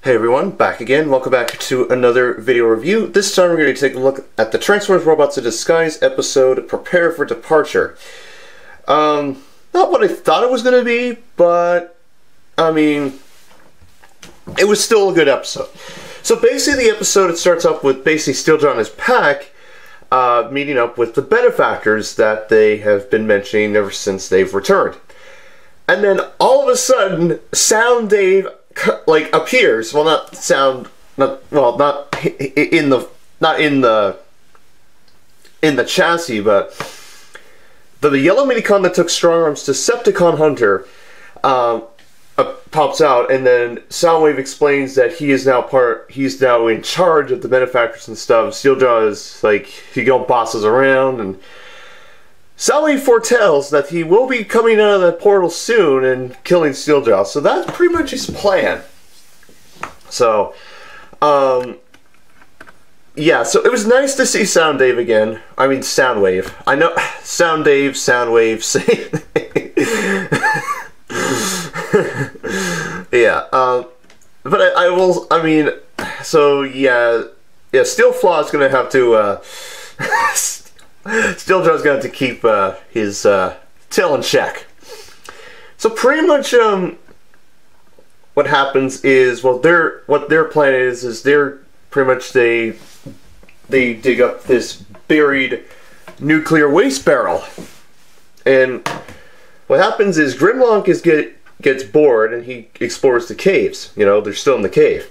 Hey everyone, back again. Welcome back to another video review. This time we're going to take a look at the Transformers Robots in Disguise episode, Prepare for Departure. Not what I thought it was going to be, but, I mean, it was still a good episode. So basically the episode, it starts off with basically Steeljaw and his pack meeting up with the benefactors that they have been mentioning ever since they've returned. And then all of a sudden, Sound Dave appears. Well, not in the chassis, but the yellow minicon that took Strong Arm's Decepticon Hunter pops out, and then Soundwave explains that he's now in charge of the benefactors and stuff. Steeljaw is like, he don't bosses around, and Soundwave foretells that he will be coming out of that portal soon and killing Steeljaw. So that's pretty much his plan. So, yeah, so it was nice to see Sound Dave again. I mean, Soundwave. I know, Sound Dave, Soundwave, same. Yeah, but I will, I mean, so yeah, Steelflaw's gonna have to, Steeljaw's going to keep his tail in check. So pretty much what happens is, well, what their plan is they're pretty much they dig up this buried nuclear waste barrel, and what happens is Grimlock gets bored and he explores the caves. You know, they're still in the cave,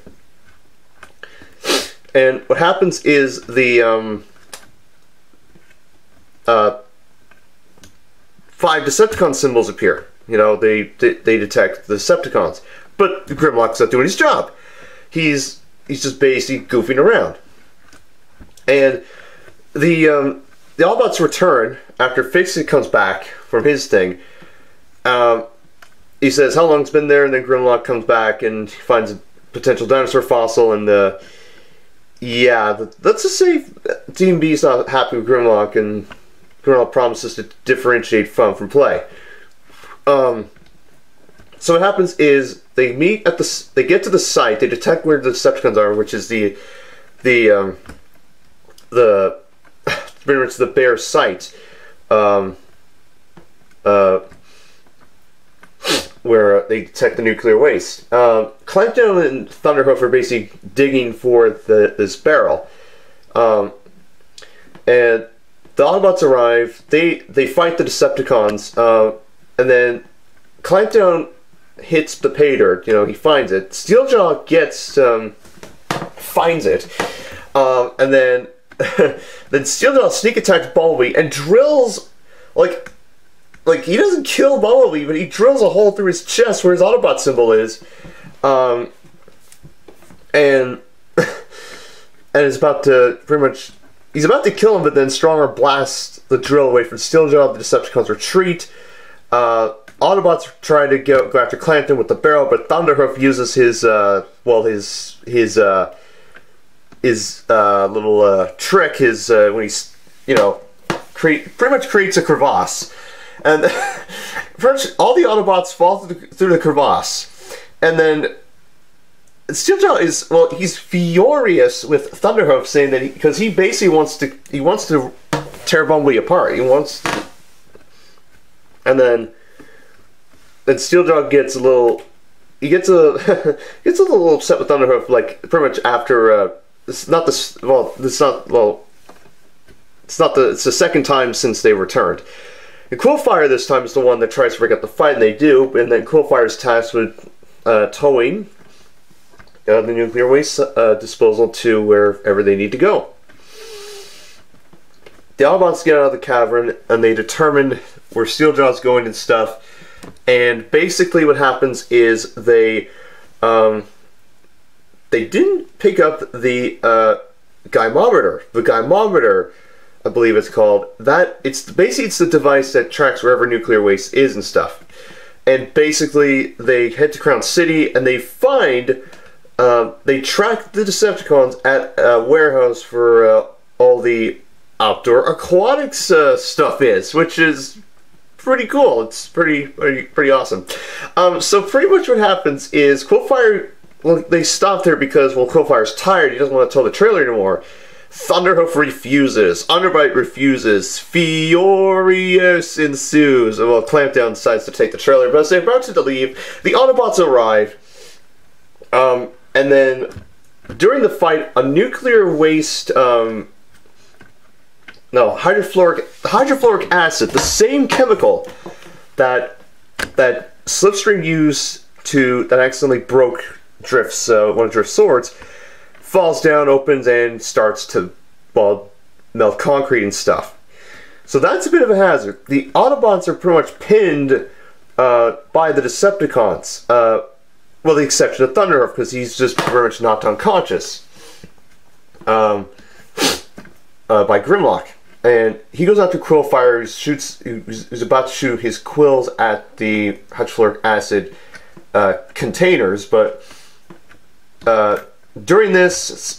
and what happens is the 5 Decepticon symbols appear. You know, they detect the Decepticons, but Grimlock's not doing his job. He's just basically goofing around. And the Autobots return after Fixit comes back from his thing. He says how long it's been there, and then Grimlock comes back and he finds a potential dinosaur fossil, and yeah, let's just say Team B's not happy with Grimlock, and Grimlock promises to differentiate fun from play. So what happens is they meet at they get to the site, they detect where the Decepticons are, which is the pretty much the bare site, where they detect the nuclear waste. Clampdown and Thunderhoof are basically digging for this barrel, and the Autobots arrive. They fight the Decepticons, and then Clampdown hits the pay dirt. You know, he finds it. Steeljaw finds it, and then then Steeljaw sneak attacks Bumblebee and drills like he doesn't kill Bumblebee, but he drills a hole through his chest where his Autobot symbol is, and is about to he's about to kill him, but then Stronger blasts the drill away from Steeljaw. The Decepticons retreat. Autobots try to go after Clampton with the barrel, but Thunderhoof uses his little trick, when he's, you know, pretty much creates a crevasse, and first all the Autobots fall through the crevasse, and then Steeljaw is, well, he's furious with Thunderhoof, saying that because he basically wants to tear Bumblebee apart. And then Steeljaw gets a little upset with Thunderhoof, like pretty much after it's the second time since they returned. And Quillfire this time is the one that tries to break up the fight, and they do, and then Quillfire is tasked with towing the nuclear waste disposal to wherever they need to go. The Autobots get out of the cavern, and they determine where Steeljaw's going and stuff. And basically what happens is they didn't pick up the Gymometer. The Gymometer, I believe it's called. It's the device that tracks wherever nuclear waste is and stuff. And basically they head to Crown City, and they find they track the Decepticons at a warehouse for all the outdoor aquatics stuff is, which is pretty cool. It's pretty awesome. So pretty much what happens is Quillfire well, they stop there because, well, Quillfire's tired. He doesn't want to tell the trailer anymore. Thunderhoof refuses. Underbite refuses. Furious ensues. Well, Clampdown decides to take the trailer, but as they're about to leave, the Autobots arrive. And then, during the fight, a nuclear waste, hydrofluoric acid, the same chemical that Slipstream used that accidentally broke Drift's, one of Drift's swords, falls down, opens, and starts to, well, melt concrete and stuff. So that's a bit of a hazard. The Autobots are pretty much pinned by the Decepticons. Well, the exception of Thunderhoof, because he's just very much knocked unconscious by Grimlock. And he goes after Quillfire, who's about to shoot his quills at the hydrofluoric acid containers, but during this,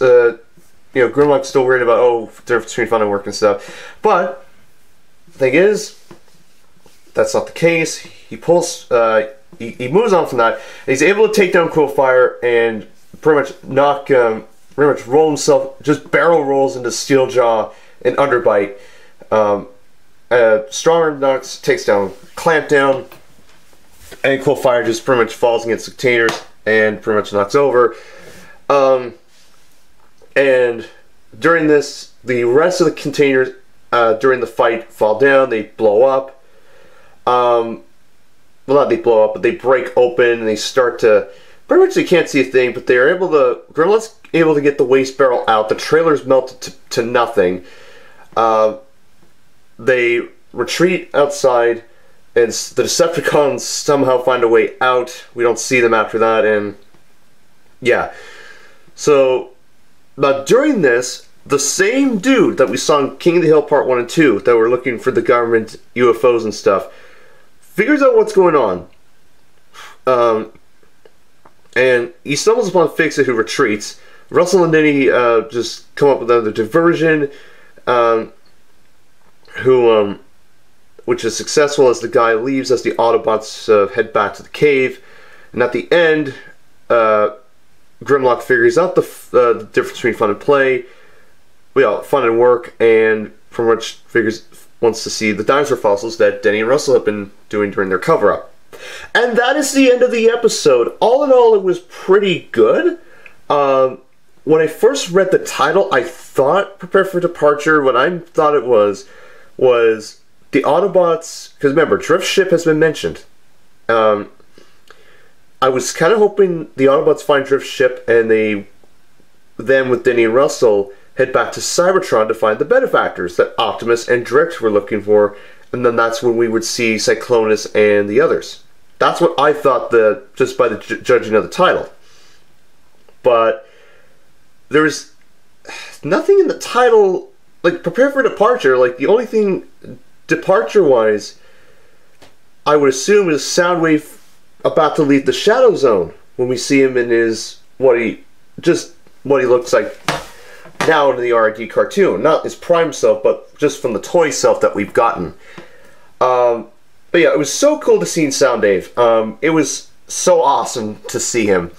Grimlock's still worried about, the difference between fun and work and stuff. But the thing is, that's not the case. He pulls, he moves on from that, and he's able to take down Quillfire and pretty much roll himself, just barrel rolls into Steeljaw and Underbite. Stronger takes down Clampdown, and Quillfire just pretty much falls against the containers and pretty much knocks over. And during this, the rest of the containers during the fight fall down, they blow up. Well, not they blow up, but they break open and they start to, pretty much they can't see a thing, but they're able to, Grimlock's able to get the waste barrel out, the trailer's melted to nothing. They retreat outside, and the Decepticons somehow find a way out. We don't see them after that, and yeah. So, now during this, the same dude that we saw in King of the Hill Part 1 and 2, that were looking for the government UFOs and stuff, figures out what's going on. And he stumbles upon Fix-It, who retreats. Russell and Denny just come up with another diversion, which is successful as the guy leaves, as the Autobots head back to the cave. And at the end, Grimlock figures out the difference between fun and play, fun and work, and from which wants to see the dinosaur fossils that Denny and Russell have been doing during their cover-up. And that is the end of the episode. All in all, it was pretty good. When I first read the title, I thought Prepare for Departure. What I thought it was the Autobots, because remember, Drift's ship has been mentioned. I was kind of hoping the Autobots find Drift's ship and they then, with Denny and Russell, head back to Cybertron to find the benefactors that Optimus and Drift were looking for, and then that's when we would see Cyclonus and the others. That's what I thought, just by the judging of the title. But there was nothing in the title, like Prepare for Departure. Like, the only thing departure-wise I would assume is Soundwave about to leave the Shadow Zone when we see him in his what he looks like now in the R.I.D. cartoon. Not his prime self, but just from the toy self that we've gotten. But yeah, it was so cool to see Soundwave. It was so awesome to see him.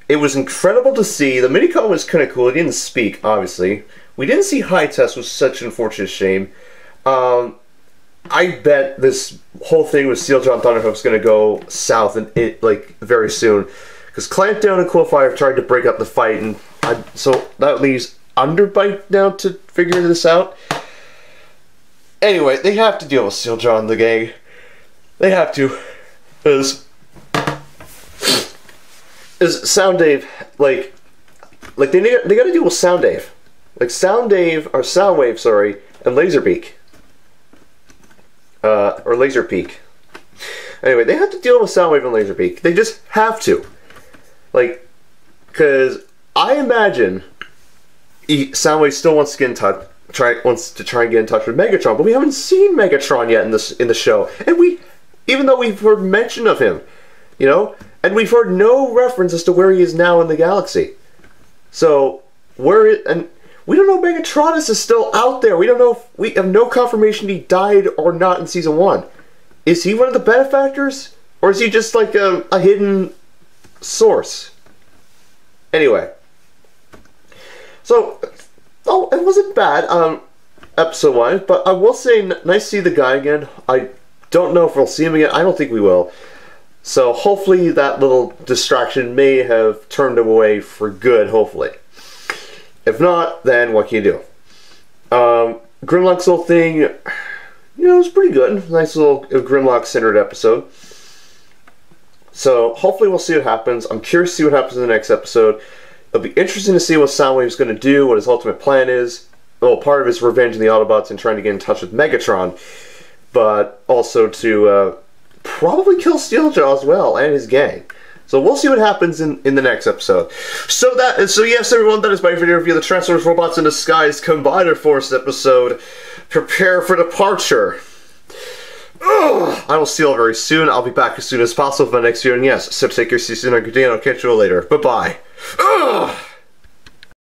It was incredible to see. The minicon was kind of cool. He didn't speak, obviously. We didn't see High Test, which was such an unfortunate shame. I bet this whole thing with Steeljaw and Thunderhoof is going to go south very soon. Because Clampdown and Quillfire tried to break up the fight, and so that leaves Underbite now to figure this out. Anyway, they have to deal with Steeljaw and the gang. They have to. Because Soundwave, they got to deal with Soundwave. Like Soundwave, sorry, and Laserbeak. Or Laserpeak. Anyway, they have to deal with Soundwave and Laserpeak. They just have to. Because I imagine Soundwave still wants to get in touch, wants to try and get in touch with Megatron, but we haven't seen Megatron yet in the show, and even though we've heard mention of him, and we've heard no reference as to where he is now in the galaxy. So and we don't know if Megatronus is still out there. We don't know we have no confirmation he died or not in season 1. Is he one of the benefactors, or is he just like a hidden source? Anyway. So, oh, it wasn't bad, episode-wise, but I will say, nice to see the guy again. I don't know if we'll see him again. I don't think we will. So, hopefully that little distraction may have turned him away for good, hopefully. If not, then what can you do? Grimlock's little thing, you know, it was pretty good. Nice little Grimlock-centered episode. So, hopefully we'll see what happens. I'm curious to see what happens in the next episode. It'll be interesting to see what Soundwave's going to do, what his ultimate plan is. Well, part of his revenge in the Autobots and trying to get in touch with Megatron. But also to probably kill Steeljaw as well, and his gang. So we'll see what happens in the next episode. So yes, everyone, that is my video review of the Transformers Robots in Disguise Combiner Force episode. Prepare for departure. Ugh. I will see you all very soon. I'll be back as soon as possible for my next video, and yes, so take your season and good day, and I'll catch you all later. Bye-bye.